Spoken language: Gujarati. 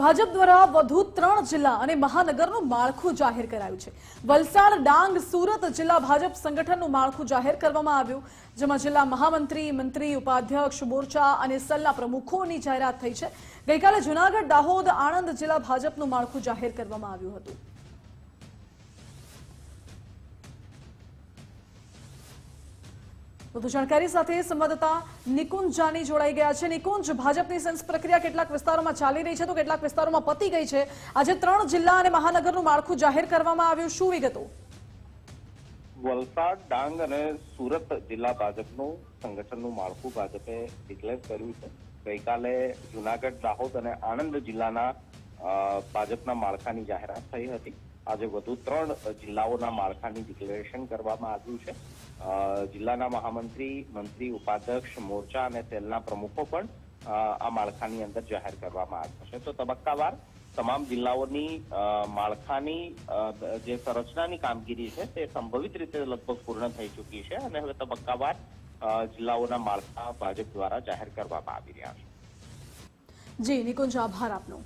ભાજપ દ્વારા વધુ 3 જિલ્લા અને મહાનગરનું માળખું જાહેર કરાયું છે। વલસાડ, ડાંગ, સુરત જિલ્લા ભાજપ સંગઠનનું માળખું જાહેર કરવામાં આવ્યું, જેમાં જિલ્લા મહામંત્રી, મંત્રી, ઉપાધ્યક્ષ, મોરચા અને સેલના પ્રમુખોની જાહેરાત થઈ છે। ગઈકાલે જૂનાગઢ, દાહોદ, આણંદ જિલ્લા ભાજપનું માળખું જાહેર કરવામાં આવ્યું હતું। વધુ જાણકારી સાથે સંવાદદાતા નિકુંજ જાની જોડાઈ ગયા છે। નિકુંજ, ભાજપની સેન્સ પ્રક્રિયા કેટલાક વિસ્તારોમાં ચાલી રહી છે તો કેટલાક વિસ્તારોમાં પતી ગઈ છે। આજે 3 જિલ્લા અને મહાનગરનું માળખું જાહેર કરવામાં આવ્યું, શું વિગતો? વલસાડ, ડાંગ અને સુરત જિલ્લા ભાજપનું સંગઠનનું માળખું ભાજપે ડિક્લેર કર્યું છે। ગઈકાલે જૂનાગઢ, દાહોદ અને આણંદ જિલ્લાના ભાજપના માળખાની જાહેરાત થઈ હતી। આજે વધુ 3 જિલ્લાઓના માળખાની ડિક્લેરેશન કરવામાં આવ્યું છે। જિલ્લાના મહામંત્રી, મંત્રી, ઉપાધ્યક્ષ, મોરચા અને સેલના પ્રમુખો પણ આ માળખાની અંદર જાહેર કરવામાં આવ્યા છે। તો તબક્કાવાર તમામ જિલ્લાઓની માળખાની જે સંરચનાની કામગીરી છે તે સંભવિત રીતે લગભગ પૂર્ણ થઈ ચૂકી છે અને હવે તબક્કાવાર જિલ્લાઓના માળખા ભાજપ દ્વારા જાહેર કરવામાં આવી રહ્યા છે। જી નિકુંજ, આભાર આપનો।